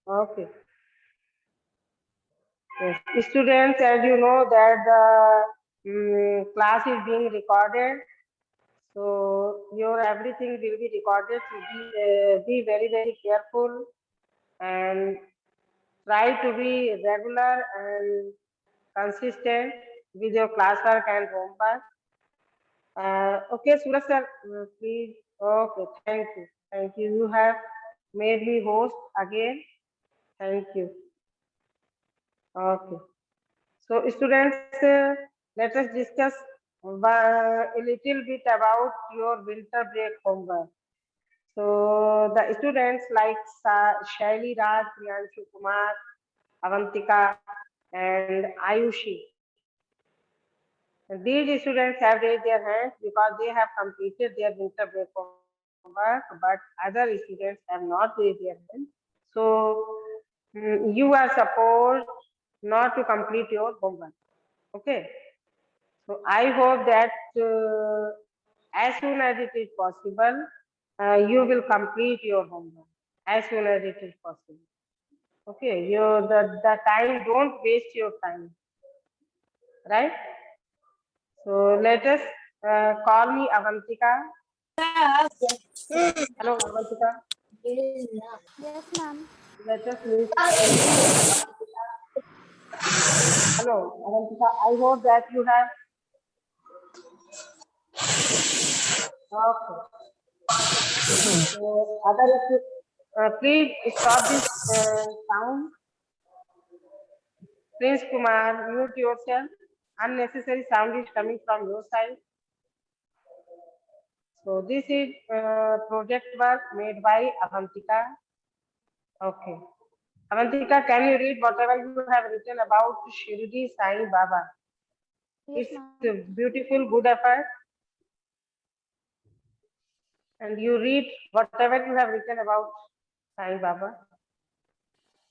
Okay. Yes. Students, as you know that the class is being recorded, so your everything will be recorded. So be very very careful and try to be regular and consistent with your classwork and homework. Okay, Suraj sir, please. Okay, thank you. Thank you. You have made me host again. Thank you. Okay. So, students, let us discuss a little bit about your winter break homework. So, the students like Shaili Raj, Priyanshu Kumar, Avantika, and Ayushi. And these students have raised their hands because they have completed their winter break homework, but other students have not raised their hands. So, you are supposed not to complete your homework. Okay. So I hope that as soon as it is possible, you will complete your homework as soon as it is possible. Okay, the time, don't waste your time, right? So let us call me Avantika. Hello, Avantika. Yes, ma'am. Let us listen to Avantika. Hello, Avantika. I hope that you have. Okay. So please stop this sound. Prince Kumar, mute yourself. Unnecessary sound is coming from your side. So this is project work made by Avantika. Okay. Avantika, can you read whatever you have written about Shirdi Sai Baba? Yes, It's ma'am. a beautiful, good effort. And you read whatever you have written about Sai Baba.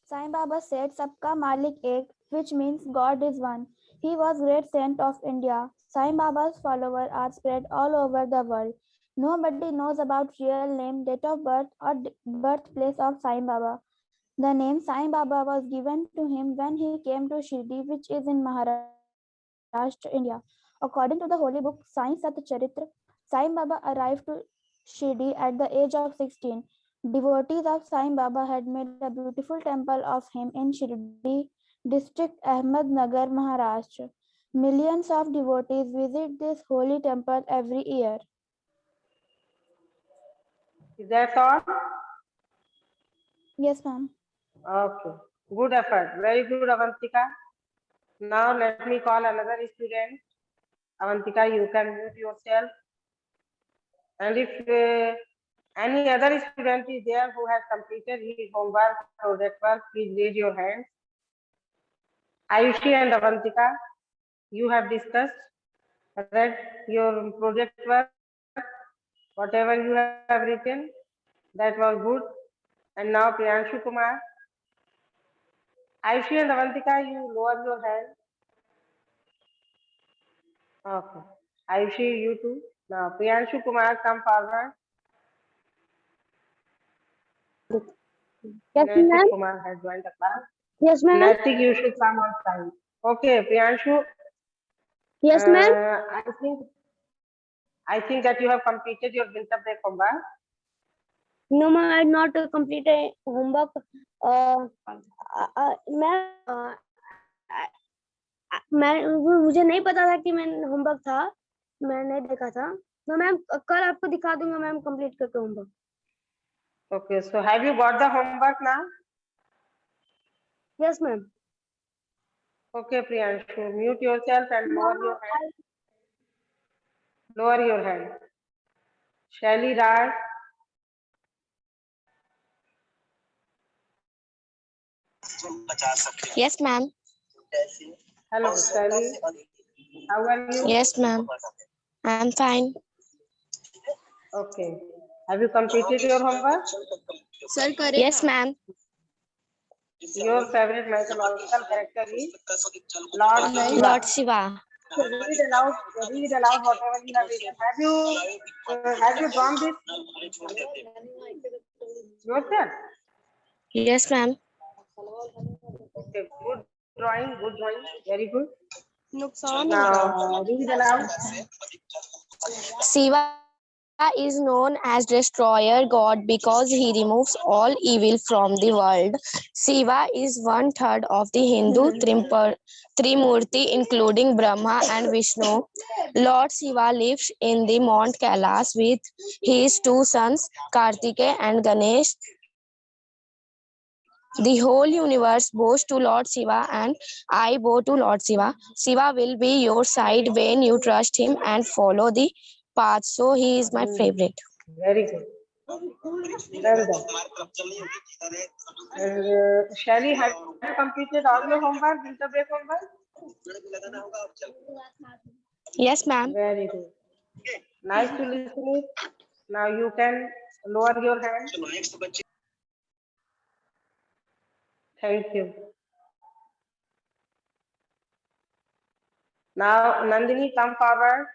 Sai Baba said, Sabka Malik Ek, which means God is one. He was great saint of India. Sai Baba's followers are spread all over the world. Nobody knows about real name, date of birth, or birthplace of Sai Baba. The name Sai Baba was given to him when he came to Shirdi, which is in Maharashtra, India. According to the holy book Sai Sat Charitra, Sai Baba arrived to Shirdi at the age of 16. Devotees of Sai Baba had made a beautiful temple of him in Shirdi district, Ahmednagar, Maharashtra. Millions of devotees visit this holy temple every year. Is that all? Yes, ma'am. Okay. Good effort. Very good, Avantika. Now let me call another student. Avantika, you can mute yourself. And if any other student is there who has completed his homework, project work, please raise your hands. Ayushi and Avantika, you have discussed, read your project work, whatever you have written, that was good. And now Priyanshu Kumar. Ayushi and Avantika, you lower your hand. Okay. Ayushi, you too. Now Priyanshu Kumar, come forward. Yes, Naitik ma'am. Kumar has joined the class. Yes, ma'am. Naitik, you should come on time. Okay, Priyanshu, Yes, ma'am. I think that you have completed your winter break homework. No, ma'am. I not completed homework. Ma'am मुझे नहीं पता था कि मैं homework था, मैं नहीं देखा था, तो मैम कल आपको दिखा दूंगा मैम कंप्लीट करके homework. Okay, so have you got the homework now? Yes, ma'am. Okay, Priyanshu, mute yourself and lower your hand. Lower your hand. Shaili Raj. Yes, ma'am. Hello, Shaili. How are you? Yes, ma'am. I'm fine. Okay. Have you completed your homework? Yes, ma'am. Your favorite mythological character is Lord Shiva. Lord Shiva. So read aloud whatever you have written. Have you drawn this yourself? Yes, ma'am. Okay, good drawing, very good. नुकसान Now read aloud. Shiva is known as destroyer god because he removes all evil from the world. Shiva is 1/3 of the Hindu Trimurti, including Brahma and Vishnu. Lord Shiva lives in the Mount Kailash with his two sons, Kartikeya and Ganesh. The whole universe bows to Lord Shiva, and I bow to Lord Shiva. Shiva will be your side when you trust him and follow the path. So he is my favorite. Very good. Well done. And Shelly, have you completed all your homework, winter break homework? Yes, ma'am. Very good. Nice to listen it. Now you can lower your hand. Thank you. Now, Nandini, come forward.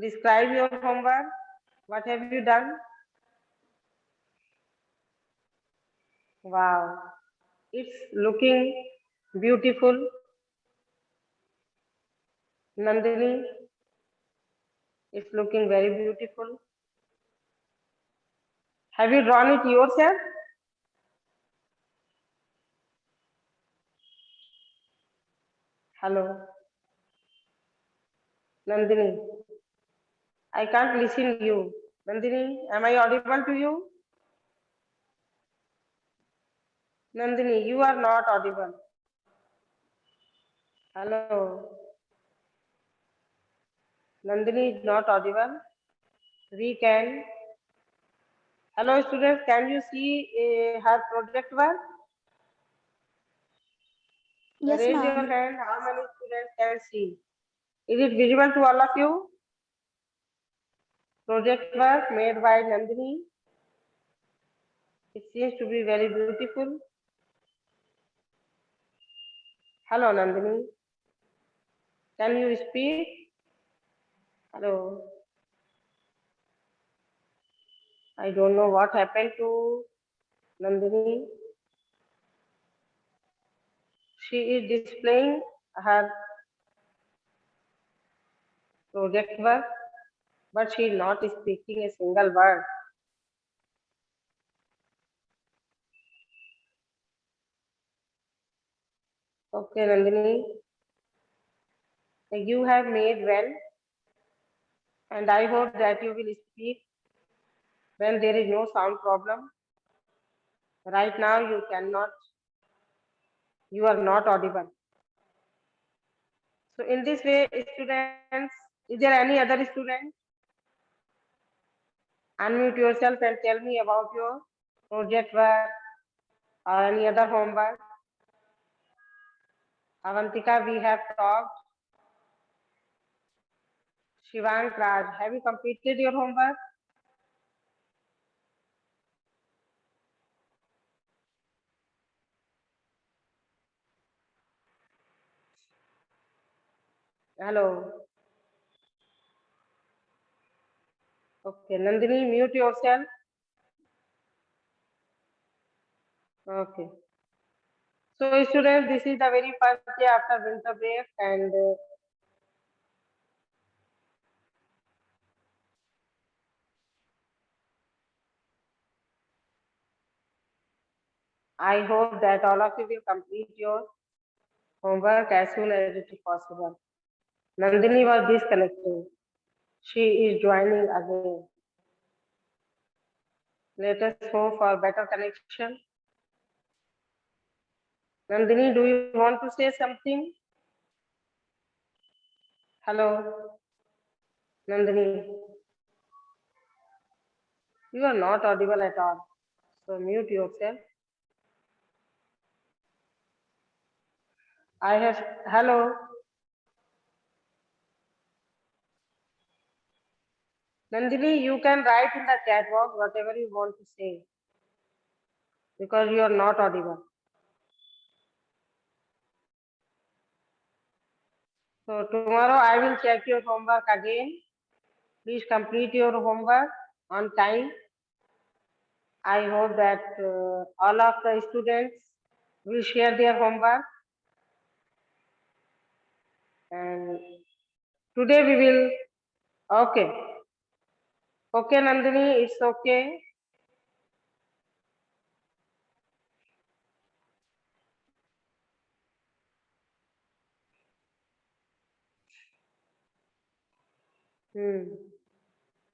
Describe your homework. What have you done? Wow, it's looking beautiful. Nandini, it's looking very beautiful. Have you drawn it yourself? Hello, Nandini. I can't listen to you. Nandini, am I audible to you? Nandini, you are not audible. Hello. Nandini is not audible. We can. Hello, students. Can you see her project work? Yes, Raise your ma'am. hand. How many students can see? Is it visible to all of you? Project work made by Nandini. It seems to be very beautiful. Hello, Nandini. Can you speak? Hello. I don't know what happened to Nandini. She is displaying her project work, but she is not speaking a single word. Okay, Nandini. You have made well, and I hope that you will speak when there is no sound problem. Right now, you are not audible. So in this way, students, is there any other student? Unmute yourself and tell me about your project work or any other homework. Avantika, we have talked. Shivank Raj, have you completed your homework? Hello. Okay, Nandini, mute yourself. Okay. So students, this is the very first day after winter break, and I hope that all of you will complete your homework as soon as it is possible. Nandini was disconnected. She is joining again. Let us hope for better connection. Nandini, do you want to say something? Hello, Nandini. You are not audible at all. So mute yourself. Hello. Nandini, you can write in the chat box whatever you want to say because you are not audible. So tomorrow I will check your homework again. Please complete your homework on time. I hope that all of the students will share their homework. And today we will, okay. Okay, Nandini, it's okay.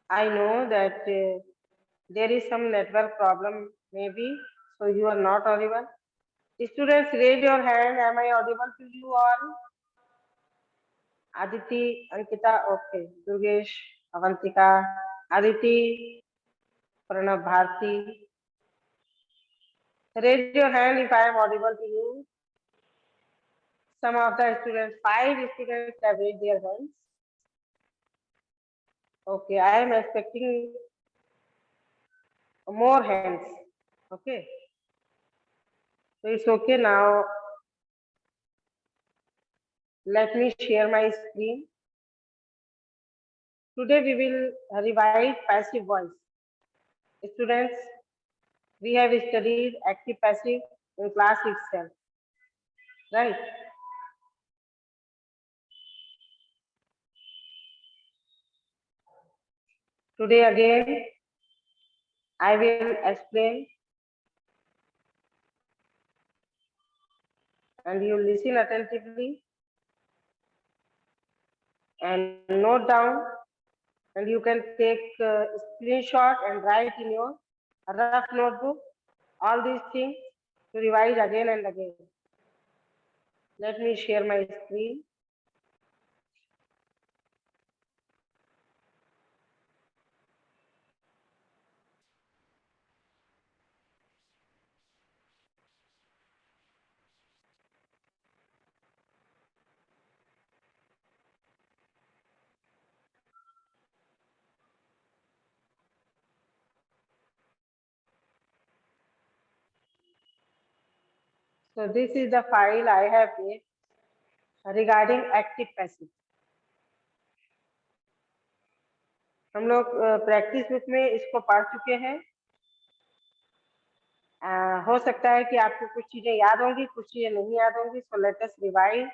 I know that there is some network problem, maybe, so you are not audible. Students, raise your hand. Am I audible to you all? Aditi, Ankita, okay. Durgesh, Avantika, Aditi, Pranav Bharti. Raise your hand if I am audible to you. Some of the students, 5 students have raised their hands. Okay, I am expecting more hands. Okay. So it's okay now. Let me share my screen. Today we will revise passive voice. Students, we have studied active passive in class itself, right? Today again, I will explain and you listen attentively and note down, and you can take a screenshot and write in your rough notebook all these things to revise again and again. Let me share my screen. So this is the file I have made regarding active passive. हम लोग practice book में इसको पढ़ चुके हैं. हो सकता है कि आपको कुछ चीजें याद होंगी, कुछ चीजें नहीं याद होंगी. सो let us revise.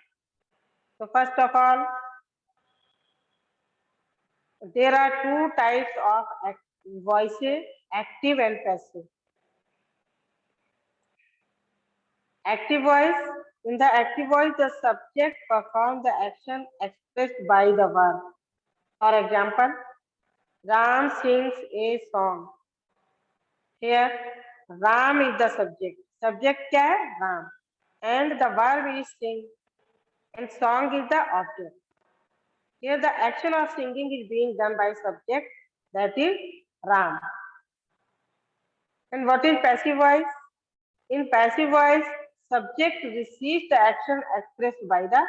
So first of all, there are 2 types of voices, active and passive. Active voice, in the active voice, the subject performs the action expressed by the verb. For example, Ram sings a song. Here, Ram is the subject. Subject क्या है? Ram. And the verb is sing. And song is the object. Here, the action of singing is being done by subject, that is Ram. And what is passive voice? In passive voice, subject receives the action expressed by the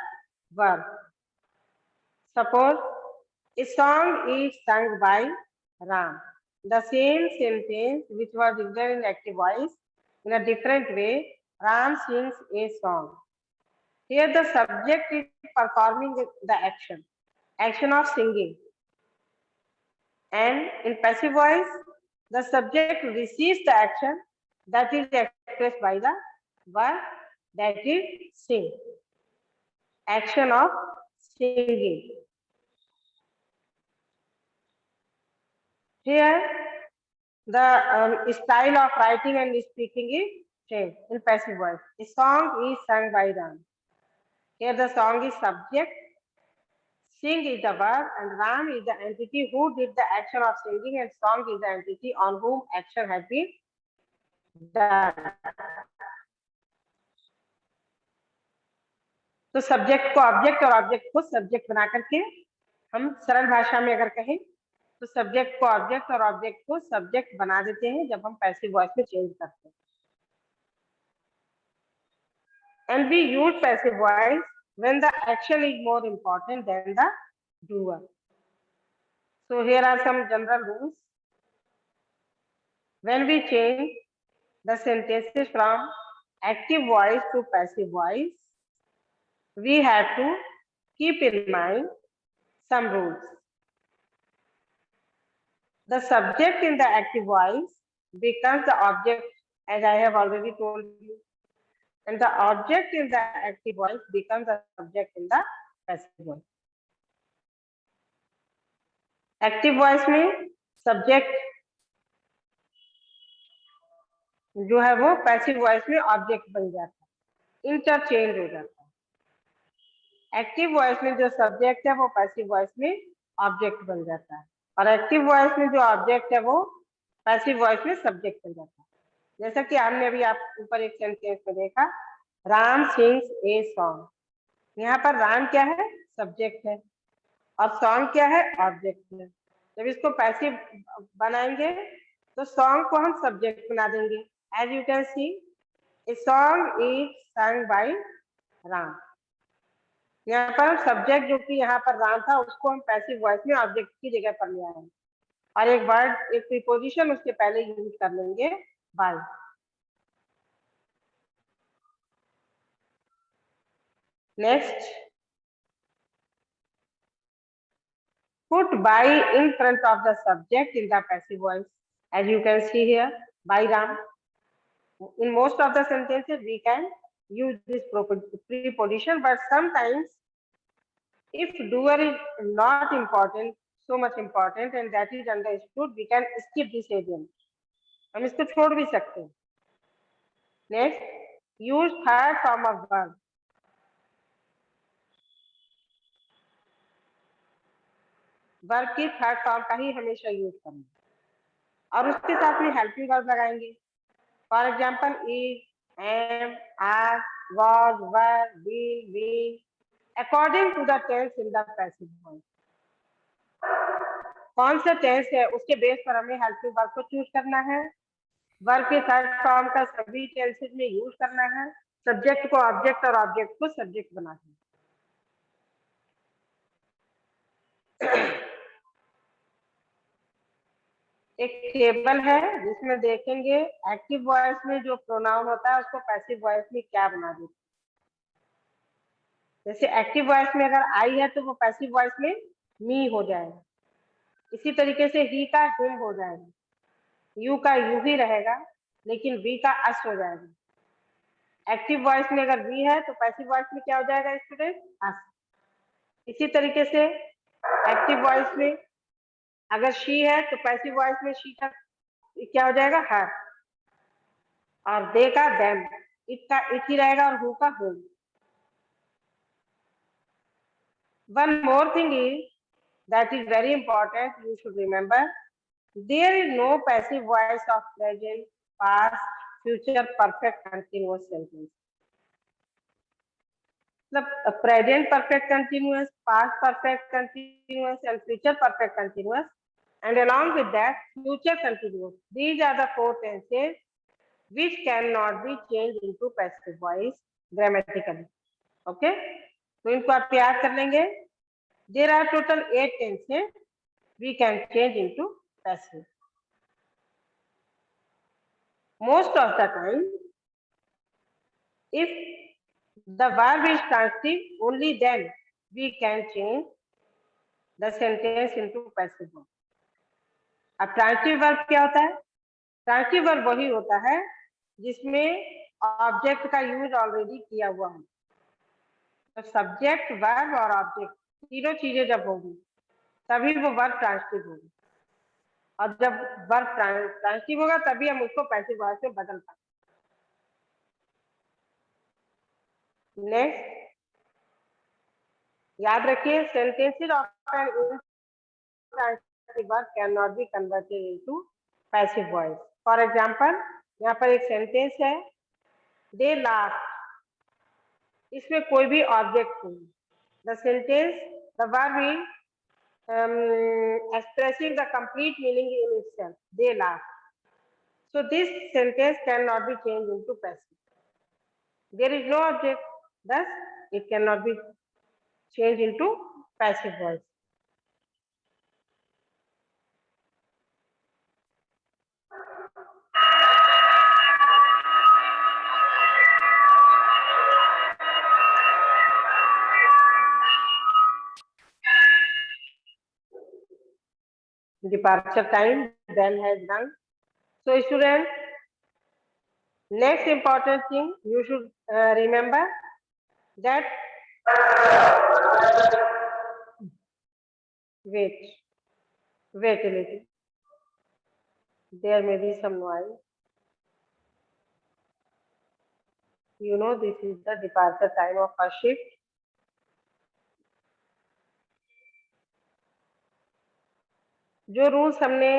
verb. Suppose a song is sung by Ram. The same sentence which was written in active voice in a different way, Ram sings a song. Here the subject is performing the action of singing. And in passive voice, the subject receives the action that is expressed by the verb, that is sing. Action of singing. Here, the style of writing and speaking is changed in passive voice. A song is sung by Ram. Here, the song is subject, sing is the verb, and Ram is the entity who did the action of singing, and song is the entity on whom action has been done. तो subject को object और object को subject बना करके हम सरल भाषा में अगर कहें तो सब्जेक्ट को ऑब्जेक्ट और ऑब्जेक्ट को सब्जेक्ट बना देते हैं जब हम पैसिव वॉइस में चेंज करते हैं. And we use passive voice when the action is more important than the doer. So here are some general rules. When we change the sentences from active voice to passive voice, we have to keep in mind some rules. The subject in the active voice becomes the object, as I have already told you. and the object in the active voice becomes the subject in the passive voice. Active voice में subject जो है वो passive voice में object बन जाता है, interchange हो जाता है। एक्टिव वॉइस में जो सब्जेक्ट है वो पैसिव वॉइस में ऑब्जेक्ट बन जाता है, और एक्टिव वॉइस में जो ऑब्जेक्ट है वो पैसिव वॉइस में सब्जेक्ट बन जाता है। जैसा कि हमने अभी आप ऊपर एक सेंटेंस में देखा, राम सिंग्स ए सॉन्ग। यहाँ पर राम क्या है? सब्जेक्ट है, और सॉन्ग क्या है? ऑब्जेक्ट है। जब इसको पैसिव बनाएंगे तो सॉन्ग को हम सब्जेक्ट बना देंगे। As you can see, a song is sung by Ram. यहाँ पर सब्जेक्ट जो कि यहाँ पर राम था उसको हम पैसिव वॉइस में ऑब्जेक्ट की जगह पर ले आए, और एक वर्ड, एक प्रीपोजिशन उसके पहले यूज कर लेंगे, by. Next, put by in front of the subject in the passive voice. As you can see here, by Ram. In most of the sentences, we can use this preposition, but sometimes if doer is not important, so much important, and that is understood, we can skip this agent. हम इसको छोड़ भी सकते हैं। Next, use third form of verb. Verb की third form का ही हमेशा यूज करना, और उसके साथ में हेल्पिंग वर्ब लगाएंगे। For example, is, am, are, was, were, will, will, according to the tense in the passive voice. कौन सा टेंस है उसके बेस पर हमें हेल्पिंग वर्ब को चूज करना है। वर्ब के थर्ड फॉर्म का सभी टेंसेस में यूज करना है, सब्जेक्ट को ऑब्जेक्ट और ऑब्जेक्ट को सब्जेक्ट बनाना है। एक टेबल है जिसमें देखेंगे एक्टिव वॉइस में जो प्रोनाउन होता है उसको पैसिव वॉइस में क्या बना देते हैं। जैसे एक्टिव वॉइस में अगर आई है तो वो पैसिव वॉइस में मी हो जाएगा। इसी तरीके से ही का हिम हो जाएगा, यू का यू ही रहेगा, लेकिन वी का अस हो जाएगा। एक्टिव वॉइस में अगर वी है तो पैसिव वॉइस में क्या हो जाएगा स्टूडेंट? अस। इसी तरीके से एक्टिव वॉइस में अगर शी है तो पैसिव वॉइस में शी का क्या हो जाएगा? हर, और दे का देम, इट का इट ही रहेगा, और हु का हुम। One more thing is that is very important, you should remember, there is no passive voice of present, past, future perfect continuous sentence. मतलब present perfect continuous, past perfect continuous, and future perfect continuous, and along with that future continuous. These are the four tenses which cannot be changed into passive voice grammatically. Okay, तो इनको आप याद कर लेंगे। There are total 8 tenses we can change into passive. Most of the time, if the verb is transitive, only then we can change the sentence into passive verb. अब transitive verb क्या होता है? Transitive verb वही होता है जिसमें object का use already किया हुआ है। तो सब्जेक्ट, वर्ब और ऑब्जेक्ट तीनों चीजें जब होगी तभी वो वर्ब ट्रांसिटिव होगी, और जब वर्ब ट्रांसिटिव होगा तभी हम उसको पैसिव वॉइस में बदल पाएंगे। नेक्स्ट, याद रखिए, sentences of an intransitive verb can not be converted into passive voice. For example, यहाँ पर एक सेंटेंस है, दे लाफ, इसमें कोई भी ऑब्जेक्ट नहीं। The sentence, the verb is expressing the complete meaning in itself, they laugh. So this sentence cannot be changed into passive. There is no object, thus it cannot be changed into passive voice. Departure time, bell has rung. So students, Next important thing you should remember that wait a little, there may be some noise. You know this is the departure time of our shift. जो rules हमने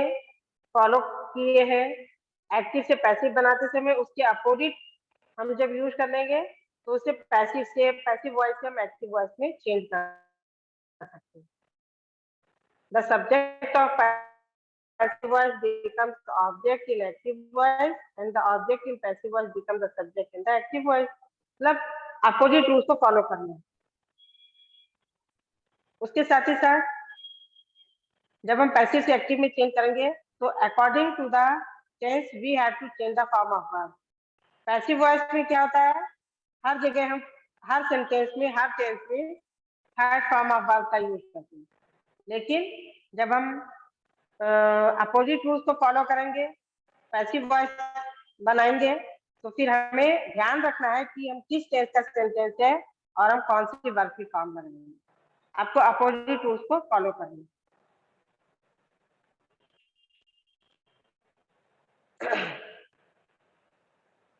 follow किए हैं active से passive बनाते समय, उसके opposite हम जब यूज कर लेंगे तो उसे पैसिव वॉइस से हम एक्टिव वॉइस में चेंज कर सकते हैं. The subject of passive voice becomes the object in active voice and the object in passive voice becomes the subject in the active voice. मतलब अपोजिट रूल्स को follow करना है. उसके साथ ही साथ जब हम पैसिव से एक्टिव में चेंज करेंगे तो according to the tense we have to change the form of verb. Passive voice में क्या होता है, हर जगह हम हर सेंटेंस में हर टेंस में थर्ड फॉर्म ऑफ वर्ब का यूज करते हैं. लेकिन जब हम अपोजिट रूल्स को फॉलो करेंगे, पैसिव वॉइस बनाएंगे, तो फिर हमें ध्यान रखना है कि हम किस टेंस का सेंटेंस है और हम कौन सी वर्ब की फॉर्म बनाएंगे. आपको अपोजिट रूल्स को फॉलो करना है.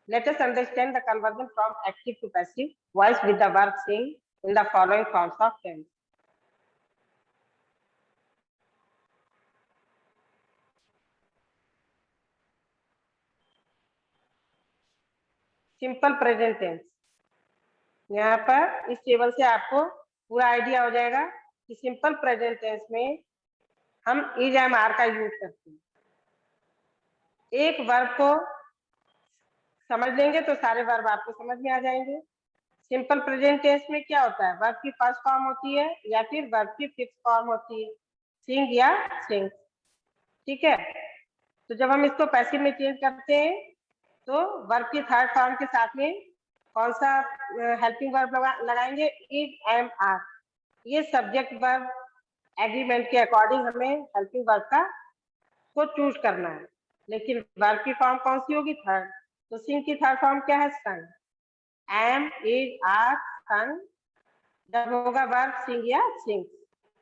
Let us understand the conversion from active to passive voice with the verb sing in the following forms of tense. Simple present tense. यहाँ पर इस टेबल से आपको पूरा आइडिया हो जाएगा कि सिंपल प्रेजेंट टेंस में हम इज एम आर का यूज करते हैं. एक वर्ब को समझ लेंगे तो सारे वर्ब आपको समझ में आ जाएंगे. सिंपल प्रेजेंट टेंस में क्या होता है, वर्ब की फर्स्ट फॉर्म होती है या फिर वर्ब की फिफ्थ फॉर्म होती है, सिंग या सिंग. ठीक है. तो जब हम इसको पैसिव में चेंज करते हैं तो वर्ब की थर्ड फॉर्म के साथ में कौन सा हेल्पिंग वर्ब लगाएंगे, इज एम आर. ये सब्जेक्ट वर्ब एग्रीमेंट के अकॉर्डिंग हमें हेल्पिंग वर्ब का को चूज करना है. लेकिन वर्ब की फॉर्म कौन सी होगी, थर्ड. तो सिंग की थर्ड फॉर्म क्या है, सन. एम इज आर सन. जब होगा वर्ब सिंग या सिंग,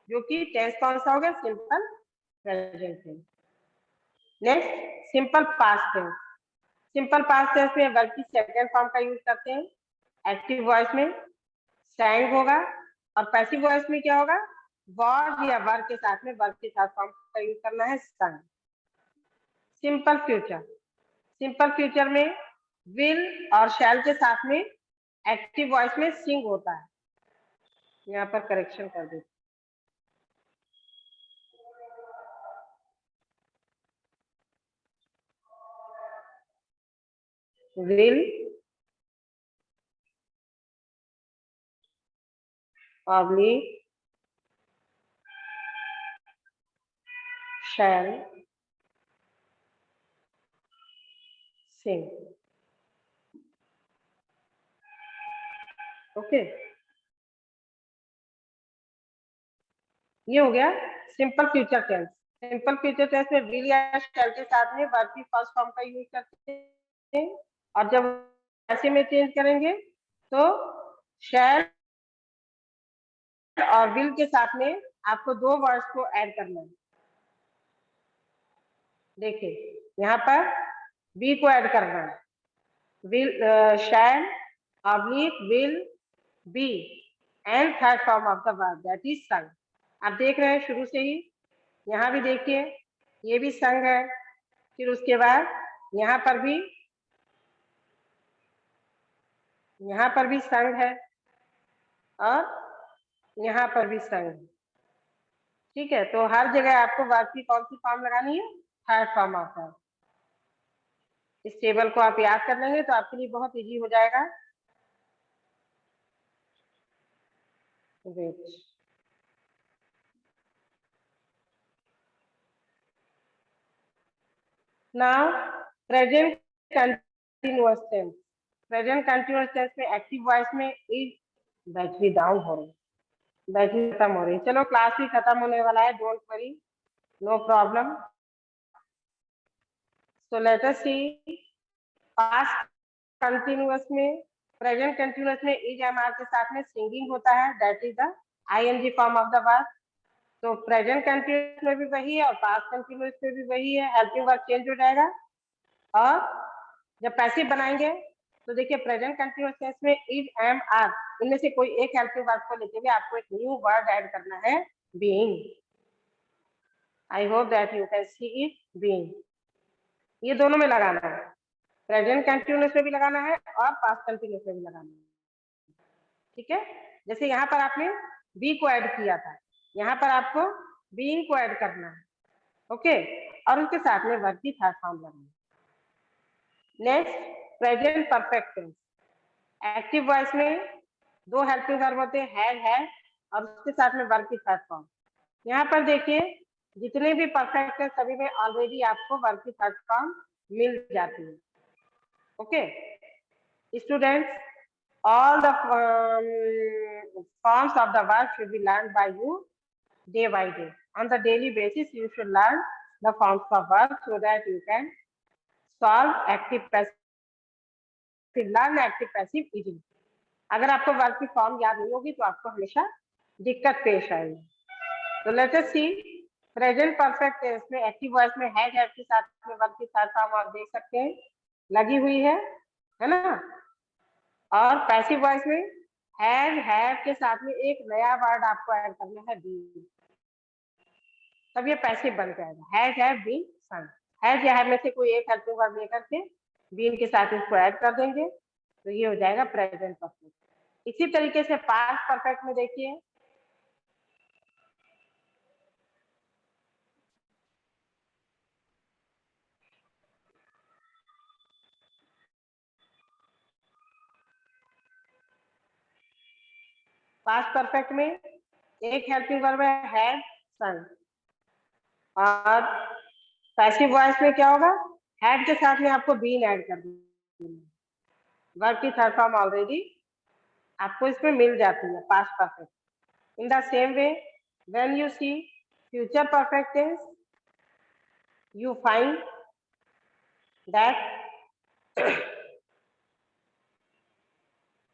जो कि टेंस कौन सा होगा, simple present tense. Next simple past tense. Simple past tense में वर्ब की सेकंड फॉर्म का यूज करते हैं. एक्टिव वॉइस में सैंग होगा और पैसिव वॉइस में क्या होगा, वर्ब या वर्ब के साथ में वर्ब के साथ फॉर्म का यूज करना है, son. Simple future. Simple future में विल और शैल के साथ में एक्टिव वॉइस में सिंग होता है. यहाँ पर करेक्शन कर देते. will oblique shall sing. Okay. ये हो गया simple future tense. Simple future tense में विल या शैल के साथ में वर्ब की फर्स्ट फॉर्म का यूज करते हैं और जब ऐसे में चेंज करेंगे तो शैल और विल के साथ में आपको दो वर्ड्स को ऐड करना है. देखिए यहाँ पर बी को ऐड करना है. Will shall oblique will be and third form of the verb that is son. आप देख रहे हैं शुरू से ही, यहाँ भी देखिए ये भी संग है. फिर उसके बाद यहाँ पर भी संग है और यहाँ पर भी संग है. ठीक है. तो हर जगह आपको वर्ब की कौन सी फॉर्म लगानी है, थर्ड फॉर्म ऑफ वर्ब. इस टेबल को आप याद कर लेंगे तो आपके लिए बहुत इजी हो जाएगा. Wait. Now present continuous tense. Present continuous tense में एक्टिव वॉइस में इज. बैटरी डाउन हो रही, बैटरी खत्म हो रही. चलो क्लास भी खत्म होने वाला है, don't worry, no problem. So let us see past continuous में, प्रेजेंट कंटिन्यूअस में इज एम आर के साथ में सिंगिंग होता है, that is the ING form of the verb. तो प्रेजेंट कंटिन्यूअस में भी वही है और पास्ट कंटिन्यूअस में भी वही है, हेल्पिंग वर्ब चेंज हो जाएगा। और जब पैसिव बनाएंगे तो देखिए प्रेजेंट कंटिन्यूअस टेंस में इज एम आर इनमें से कोई एक हेल्पिंग वर्ब को लेते हुए आपको एक न्यू वर्ड ऐड करना है, being. I hope that you can see it, being. ये दोनों में लगाना है, प्रेजेंट कंटिन्यूअस में भी लगाना है और पास्ट कंटिन्यूअस में भी लगाना है। ठीक है, जैसे यहाँ पर आपने बी को ऐड किया था, यहाँ पर आपको बीइंग को ऐड करना है। ओके, और उसके साथ में वर्ब की थर्ड फॉर्म लगाना है। Next, present perfect tense. Active voice में दो हेल्पिंग वर्ब होते हैं, है और उसके साथ में वर्ब की थर्ड फॉर्म। यहाँ पर देखिए जितने भी परफेक्ट है सभी में ऑलरेडी आपको वर्ब की थर्ड फॉर्म मिल जाती है। Okay students, all the forms of the verb should be learned by you day by day. On the daily basis you should learn the forms of verb so that you can solve active passive, learn active passive easily. अगर आपको verb की form याद नहीं होगी तो आपको हमेशा दिक्कत पेश आएगी। तो लेट अस सी, प्रेजेंट परफेक्ट टेंस में एक्टिव वॉइस में हैज के साथ में वर्ब की थर्ड फॉर्म आप देख सकते हैं लगी हुई है ना। और पैसिव वॉइस में हैज हैव के साथ में एक नया वर्ड आपको ऐड करना है, बीन, तब ये पैसिव बन जाएगा। Has have been sung. Has या हैव में से कोई एक हेल्पिंग वर्ब लेकर के बीन के साथ इसको ऐड कर देंगे तो ये हो जाएगा प्रेजेंट परफेक्ट। इसी तरीके से पास्ट परफेक्ट में देखिए, पास्ट परफेक्ट में एक हेल्पिंग वर्ब है हैड सन, और पैसिव वॉइस में क्या होगा, हैड के साथ में आपको बीन ऐड कर देना। वर्ब की थर्ड फॉर्म ऑलरेडी आपको इसमें मिल जाती है, past perfect. In the same way when you see future perfect tense you find that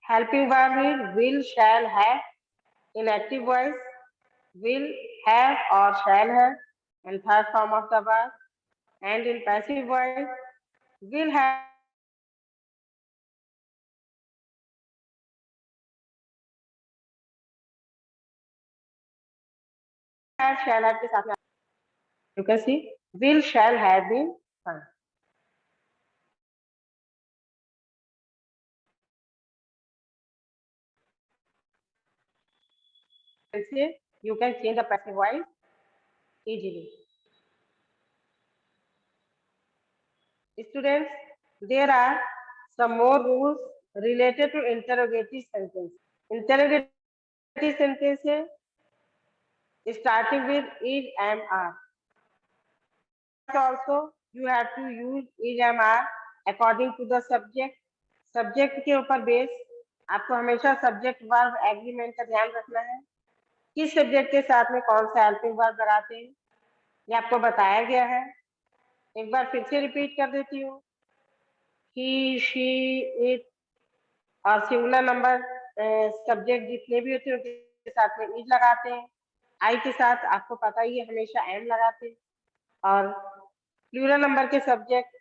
helping verb is will, shall, have. In active voice, will, have or shall have and third form of the verb. And in passive voice, will have, shall have के साथ में you can see will, shall, have been sung. You can change the passive voice easily. Students, there are some more rules related to interrogative sentence. Interrogative sentence starting with is, am, are. Also, you have to use is, am, are according to the subject. Subject के ऊपर base आपको हमेशा subject verb agreement का ध्यान रखना है, किस subject के साथ में कौन सा हेल्पिंग वर्ब लगाते हैं ये आपको बताया गया है। एक बार फिर से रिपीट कर देती हूँ, ही, शी, इट और सिंगुलर नंबर सब्जेक्ट जितने भी होते हैं उनके साथ में इज लगाते हैं। आई के साथ आपको पता ही है हमेशा एम लगाते हैं, और प्लूरल नंबर के subject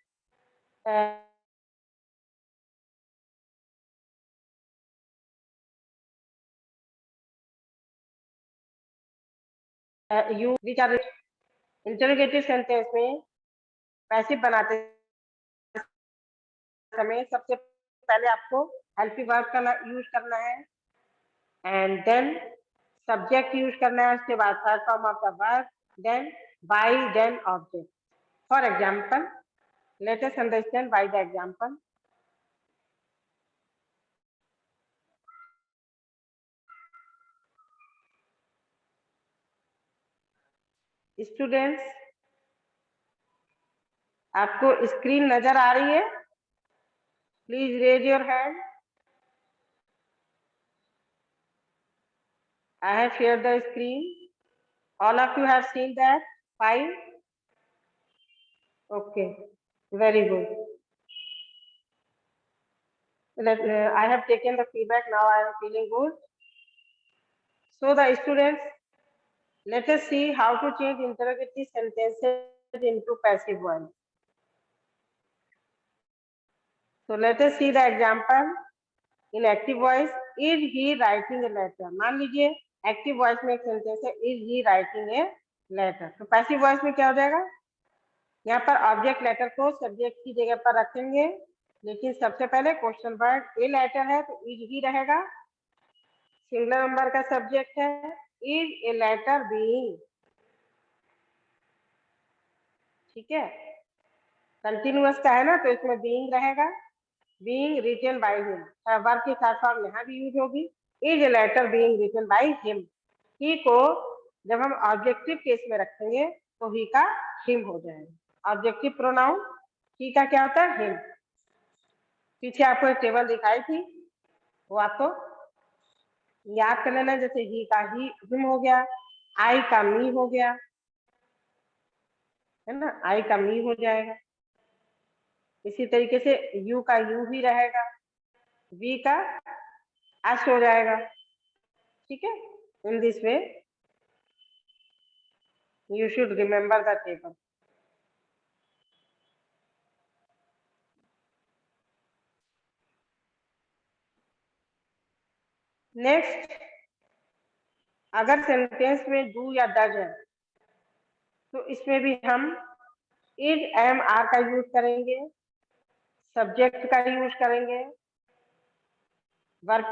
you which are interrogative sentence में पैसिव बनाते समय सबसे पहले आपको हेल्पिंग वर्ब का यूज करना है एंड देन सब्जेक्ट यूज करना है, उसके बाद third form of the verb, then by, then object. For example, let us understand by the example. Students, आपको स्क्रीन नजर आ रही है? Please raise your hand. I have shared the screen. All of you have seen that file? Okay, very good. I have taken the feedback. Now I am feeling good. So the students, let us see how to change interrogative sentences into passive ones. So let us see the example in active voice. Is he writing a letter? मान लीजिए active voice में एक sentence है, is he writing a letter. तो passive voice में क्या हो जाएगा, यहाँ पर ऑब्जेक्ट लेटर को सब्जेक्ट की जगह पर रखेंगे, लेकिन सबसे पहले क्वेश्चन वर्ड ए लेटर है तो इज ही रहेगा, सिंगुलर नंबर का सब्जेक्ट है, इज ए लेटर बीइंग, ठीक है। कंटिन्यूअस का है ना तो इसमें बीइंग रहेगा, being written by him, verb के साथ साथ यहाँ भी यूज होगी, is a letter being written by him. He को जब हम ऑब्जेक्टिव केस में रखेंगे तो ही का हिम हो जाएगा। ऑब्जेक्टिव प्रोनाउन ही का क्या होता है, हिम। पीछे आपको एक टेबल दिखाई थी, वो आपको याद कर लेना, जैसे ही का ही हिम हो गया, आई का मी हो गया, है ना, आई का मी हो जाएगा। इसी तरीके से यू का यू ही रहेगा, वी का एस हो जाएगा, ठीक है। In this way you should remember the table. Next, अगर सेंटेंस में डू या डज है तो इसमें भी हम इज एम आर का यूज करेंगे, सब्जेक्ट का यूज करेंगे, वर्ब